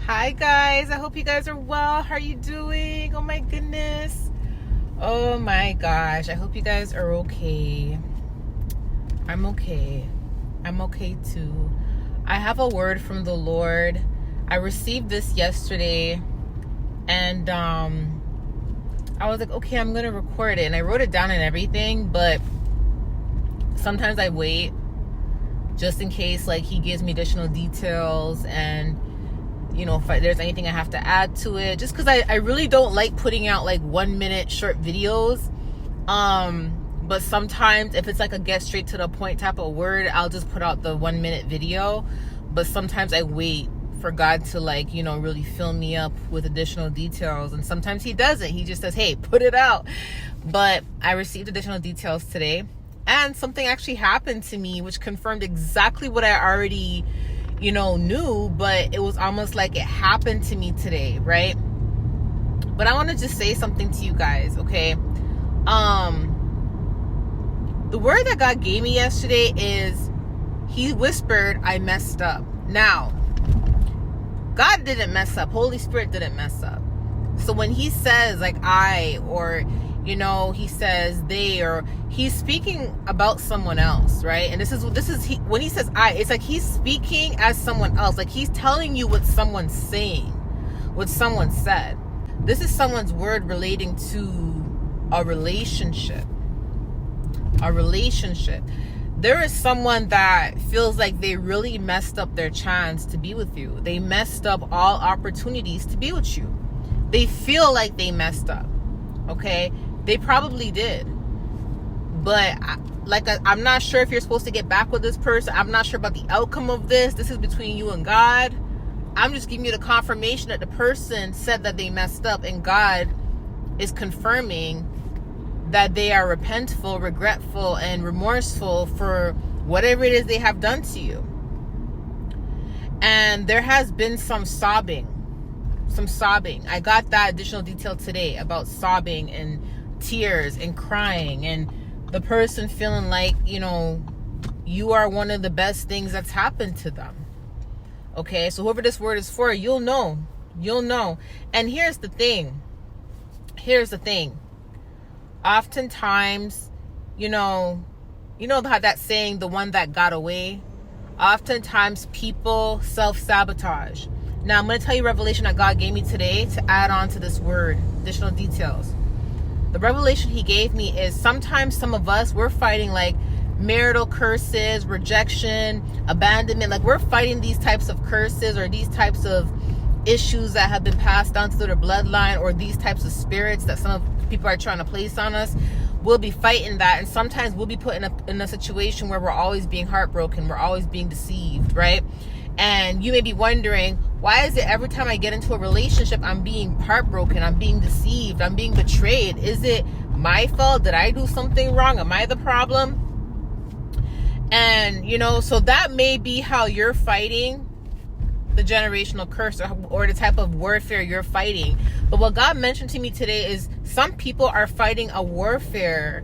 Hi guys, I hope you guys are well. How are you doing? Oh my goodness. Oh my gosh, I hope you guys are okay. I'm okay. I'm okay too. I have a word from the Lord. I received this yesterday and I was like, okay, I'm gonna record it, and I wrote it down and everything, but sometimes I wait just in case like he gives me additional details, and if there's anything I have to add to it, just because I really don't like putting out like 1 minute short videos. But sometimes if it's like a get straight to the point type of word, I'll just put out the 1 minute video. But sometimes I wait for God to really fill me up with additional details. And sometimes he doesn't. He just says, hey, put it out. But I received additional details today, and something actually happened to me which confirmed exactly what I already knew, but it was almost like it happened to me today, right? But I want to just say something to you guys, okay? The word that God gave me yesterday is, he whispered, I messed up. Now, God didn't mess up. Holy Spirit didn't mess up. So when he says like I, or he says they, or he's speaking about someone else, right? And this is when he says I, it's like he's speaking as someone else. Like he's telling you what someone's saying, what someone said. This is someone's word relating to a relationship. A relationship. There is someone that feels like they really messed up their chance to be with you. They messed up all opportunities to be with you. They feel like they messed up. Okay? They probably did. But I'm not sure if you're supposed to get back with this person. I'm not sure about the outcome of this. This is between you and God. I'm just giving you the confirmation that the person said that they messed up, and God is confirming that they are repentful, regretful, and remorseful for whatever it is they have done to you. And there has been some sobbing. I got that additional detail today about sobbing and tears and crying, and the person feeling like you are one of the best things that's happened to them. Okay, so whoever this word is for, you'll know. And here's the thing. Oftentimes, how that saying, the one that got away, oftentimes people self-sabotage. Now I'm going to tell you a revelation that God gave me today to add on to this word, additional details. The revelation he gave me is, sometimes some of us, we're fighting like marital curses, rejection, abandonment. Like we're fighting these types of curses or these types of issues that have been passed down through their bloodline, or these types of spirits that some of people are trying to place on us. We'll be fighting that, and sometimes we'll be put in a situation where we're always being heartbroken, we're always being deceived, right? And you may be wondering, why is it every time I get into a relationship, I'm being heartbroken, I'm being deceived, I'm being betrayed? Is it my fault? Did I do something wrong? Am I the problem? And, so that may be how you're fighting the generational curse, or the type of warfare you're fighting. But what God mentioned to me today is, some people are fighting a warfare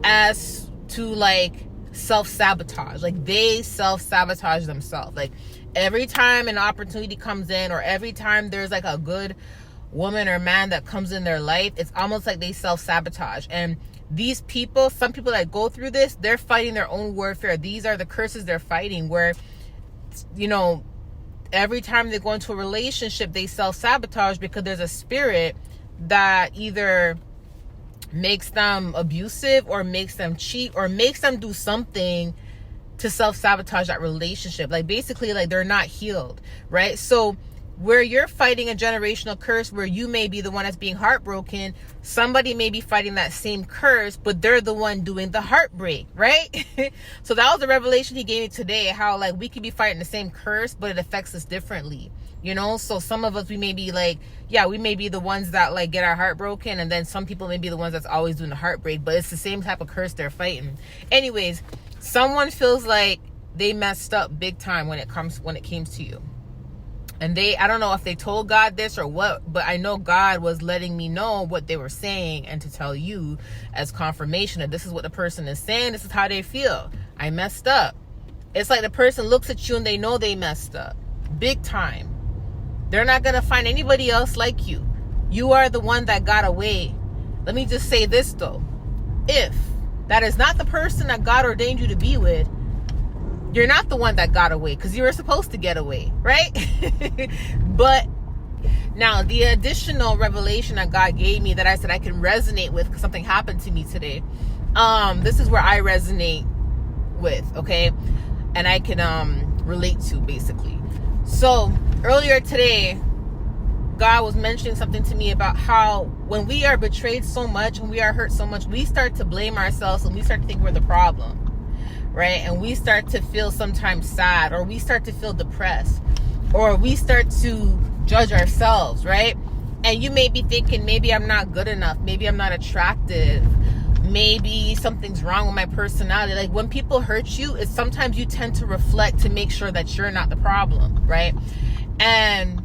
as to like self-sabotage. Like they self-sabotage themselves. Like every time an opportunity comes in, or every time there's like a good woman or man that comes in their life, it's almost like they self-sabotage. And these people, some people that go through this, they're fighting their own warfare. These are the curses they're fighting, where every time they go into a relationship, they self-sabotage because there's a spirit that either makes them abusive, or makes them cheat, or makes them do something to self-sabotage that relationship. Like basically, like they're not healed, right? So where you're fighting a generational curse, where you may be the one that's being heartbroken, somebody may be fighting that same curse, but they're the one doing the heartbreak, right? So that was the revelation he gave me today, how like we could be fighting the same curse, but it affects us differently, so some of us, we may be like, we may be the ones that like get our heart broken, and then some people may be the ones that's always doing the heartbreak, but it's the same type of curse they're fighting. Anyways, someone feels like they messed up big time when it came to you. And I don't know if they told God this or what, but I know God was letting me know what they were saying, and to tell you as confirmation that this is what the person is saying. This is how they feel. I messed up. It's like the person looks at you and they know they messed up big time. They're not going to find anybody else like you. You are the one that got away. Let me just say this though. If that is not the person that God ordained you to be with, you're not the one that got away, because you were supposed to get away, right? But now the additional revelation that God gave me that I said I can resonate with because something happened to me today. This is where I resonate with, okay? And I can relate to, basically. So earlier today, God was mentioning something to me about how when we are betrayed so much, when we are hurt so much, we start to blame ourselves and we start to think we're the problem, right? And we start to feel sometimes sad, or we start to feel depressed, or we start to judge ourselves, right? And you may be thinking, maybe I'm not good enough, maybe I'm not attractive, maybe something's wrong with my personality. Like when people hurt you, it's sometimes you tend to reflect to make sure that you're not the problem, right? And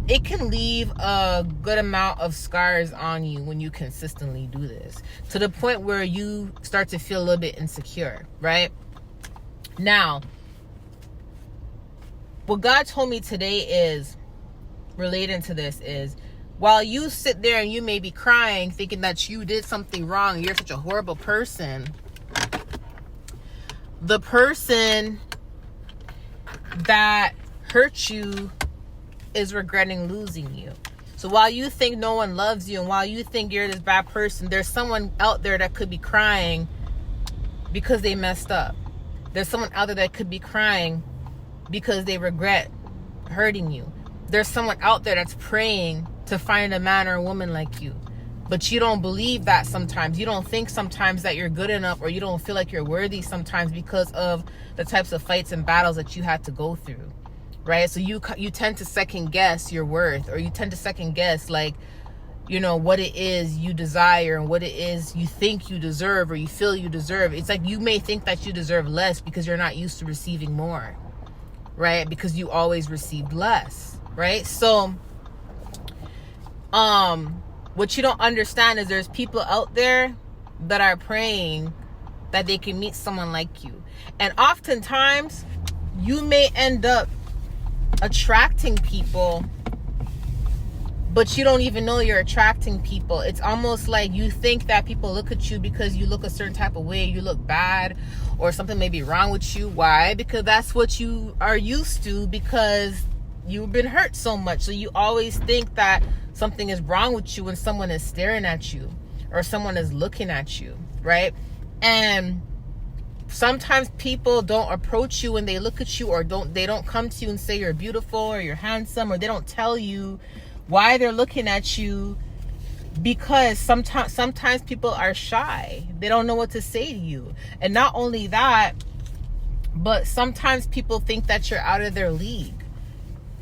it can leave a good amount of scars on you when you consistently do this, to the point where you start to feel a little bit insecure, right? Now, what God told me today is, relating to this, is while you sit there and you may be crying thinking that you did something wrong, you're such a horrible person, the person that hurt you is regretting losing you. So while you think no one loves you, and while you think you're this bad person, there's someone out there that could be crying because they messed up. There's someone out there that could be crying because they regret hurting you. There's someone out there that's praying to find a man or a woman like you. But you don't believe that sometimes. You don't think sometimes that you're good enough, or you don't feel like you're worthy sometimes because of the types of fights and battles that you had to go through, right? So you tend to second guess your worth, or you tend to second guess, like, you know, what it is you desire and what it is you think you deserve or you feel you deserve. It's like you may think that you deserve less because you're not used to receiving more, right? Because you always received less, right? So, what you don't understand is there's people out there that are praying that they can meet someone like you. And oftentimes, you may end up attracting people, but you don't even know you're attracting people. It's almost like you think that people look at you because you look a certain type of way, you look bad, or something may be wrong with you. Why? Because that's what you are used to, because you've been hurt so much. So you always think that something is wrong with you when someone is staring at you or someone is looking at you, right? And sometimes people don't approach you when they look at you, or they don't come to you and say you're beautiful or you're handsome, or they don't tell you why they're looking at you, because sometimes people are shy. They don't know what to say to you. And not only that, but sometimes people think that you're out of their league.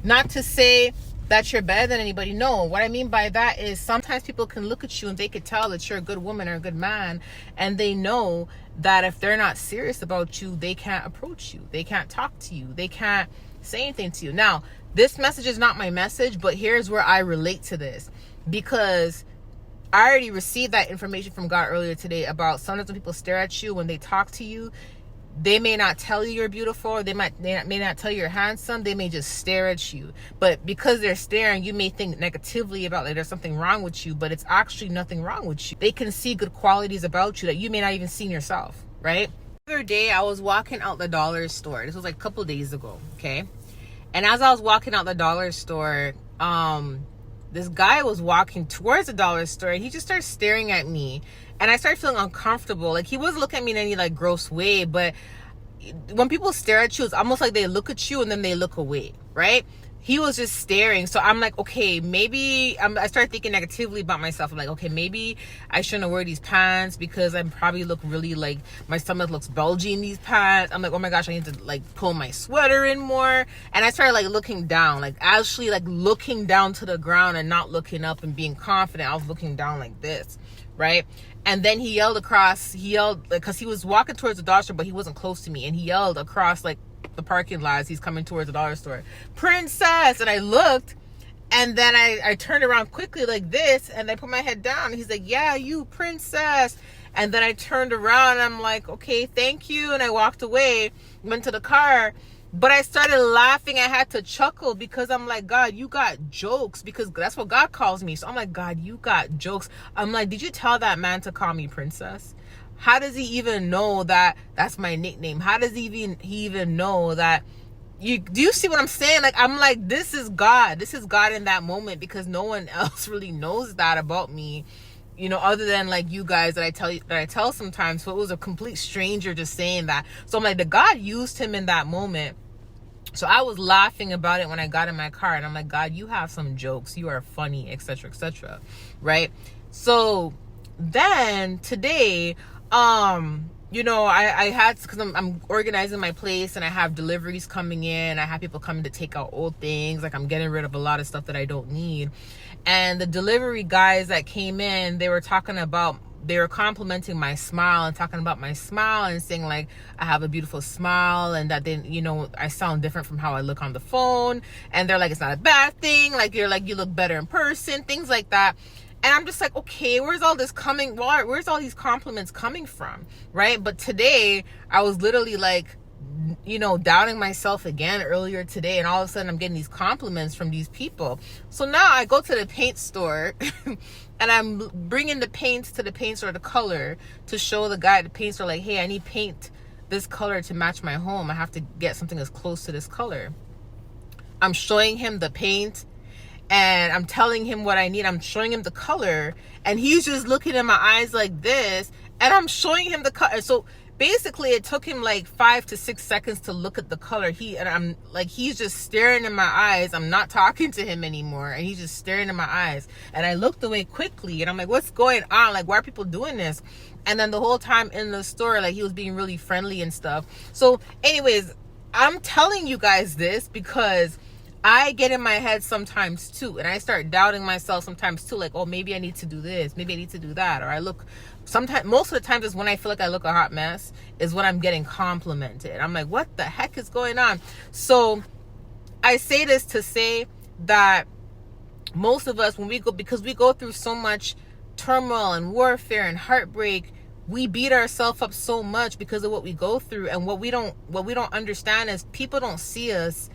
Not to say that you're better than anybody. No, what I mean by that is sometimes people can look at you and they could tell that you're a good woman or a good man, and they know that if they're not serious about you, they can't approach you, they can't talk to you, they can't say anything to you. Now, this message is not my message, but here's where I relate to this, because I already received that information from God earlier today about sometimes when people stare at you, when they talk to you, they may not tell you you're beautiful, or they may not tell you you're handsome. They may just stare at you. But because they're staring, you may think negatively about, like, there's something wrong with you, but it's actually nothing wrong with you. They can see good qualities about you that you may not even see in yourself, right? The other day, I was walking out the dollar store. This was like a couple days ago, okay? And as I was walking out the dollar store, this guy was walking towards the dollar store, and he just started staring at me. And I started feeling uncomfortable. Like, he wasn't looking at me in any, like, gross way, but when people stare at you, it's almost like they look at you and then they look away, right? He was just staring. So I'm like, okay, maybe I started thinking negatively about myself. I'm like, okay, maybe I shouldn't wear these pants because I probably look really, like, my stomach looks bulgy in these pants. I'm like, oh my gosh, I need to, like, pull my sweater in more. And I started, like, looking down, like, actually, like, looking down to the ground and not looking up and being confident. I was looking down like this, right? And then he yelled, because he was walking towards the dollar store, but he wasn't close to me. And he yelled across, like, the parking lot as he's coming towards the dollar store, "Princess!" And I looked, and then I turned around quickly like this, and I put my head down. And he's like, "Yeah, you, princess." And then I turned around, and I'm like, "Okay, thank you." And I walked away, went to the car. But I started laughing. I had to chuckle because I'm like, God, you got jokes, because that's what God calls me. So I'm like, God, you got jokes. I'm like, did you tell that man to call me princess? How does he even know that that's my nickname? How does he even know that? Do you see what I'm saying? Like, I'm like, this is God. This is God in that moment, because no one else really knows that about me, you know, other than like you guys that I tell sometimes. So it was a complete stranger just saying that. So I'm like, the God used him in that moment. So I was laughing about it when I got in my car, and I'm like, God, you have some jokes. You are funny, etc., etc. Right? So then today, you know, I had, because I'm organizing my place, and I have deliveries coming in. I have people coming to take out old things. Like, I'm getting rid of a lot of stuff that I don't need. And the delivery guys that came in, they were complimenting my smile and talking about my smile and saying like I have a beautiful smile, and that then, you know, I sound different from how I look on the phone. And they're like, it's not a bad thing. Like, you look better in person, things like that. And I'm just like, okay, where's all these compliments coming from? Right? But today I was literally like, you know, doubting myself again earlier today, and all of a sudden I'm getting these compliments from these people. So now I go to the paint store and I'm bringing the paints to the paint store, the color, to show the guy at the paint store like, hey, I need paint this color to match my home. I have to get something as close to this color. I'm showing him the paint and I'm telling him what I need. I'm showing him the color, and he's just looking in my eyes like this, and I'm showing him the color. So basically it took him like 5 to 6 seconds to look at the color. He's just staring in my eyes. I'm not talking to him anymore, and he's just staring in my eyes. And I looked away quickly, and I'm like, what's going on? Like, why are people doing this? And then the whole time in the store, like, he was being really friendly and stuff. So anyways, I'm telling you guys this because I get in my head sometimes too, and I start doubting myself sometimes too, like, oh, maybe I need to do this, maybe I need to do that. Or most of the time is when I feel like I look a hot mess, is when I'm getting complimented. I'm like, what the heck is going on? So I say this to say that most of us, because we go through so much turmoil and warfare and heartbreak, we beat ourselves up so much because of what we go through. And what we don't understand is people don't see us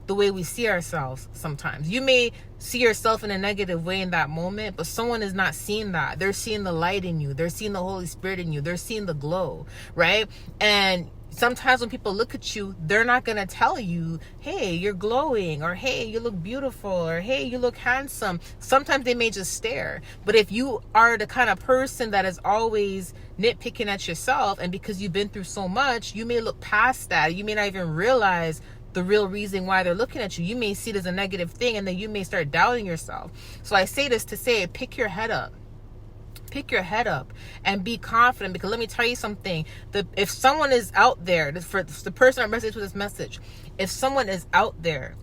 the way we see ourselves sometimes. You may see yourself in a negative way in that moment, but someone is not seeing that. They're seeing the light in you. They're seeing the Holy Spirit in you. They're seeing the glow, right? And sometimes when people look at you, they're not going to tell you, hey, you're glowing, or hey, you look beautiful, or hey, you look handsome. Sometimes they may just stare. But if you are the kind of person that is always nitpicking at yourself, and because you've been through so much, you may look past that. You may not even realize the real reason why they're looking at you. You may see it as a negative thing, and then you may start doubting yourself. So I say this to say, pick your head up. Pick your head up and be confident, because let me tell you something. If someone is out there, for the person that resonates with this message, if someone is out there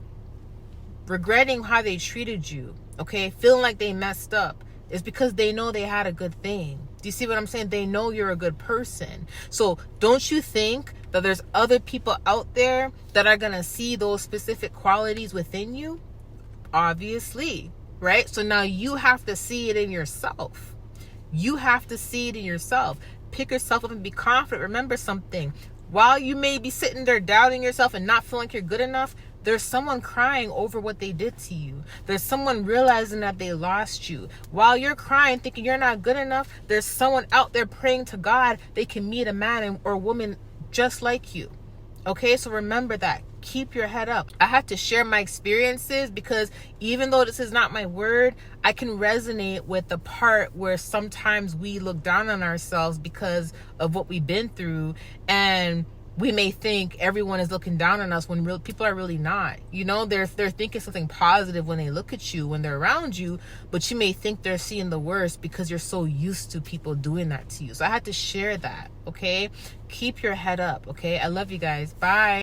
regretting how they treated you, okay, feeling like they messed up, it's because they know they had a good thing. Do you see what I'm saying? They know you're a good person. So don't you think that there's other people out there that are going to see those specific qualities within you? Obviously, right? So now you have to see it in yourself. You have to see it in yourself. Pick yourself up and be confident. Remember something. While you may be sitting there doubting yourself and not feeling like you're good enough, there's someone crying over what they did to you. There's someone realizing that they lost you. While you're crying, thinking you're not good enough, there's someone out there praying to God they can meet a man or woman just like you. Okay, so remember that. Keep your head up. I had to share my experiences because even though this is not my word, I can resonate with the part where sometimes we look down on ourselves because of what we've been through, and we may think everyone is looking down on us when real people are really not. You know, they're thinking something positive when they look at you, when they're around you, but you may think they're seeing the worst because you're so used to people doing that to you. So I had to share that, okay? Keep your head up, okay? I love you guys. Bye.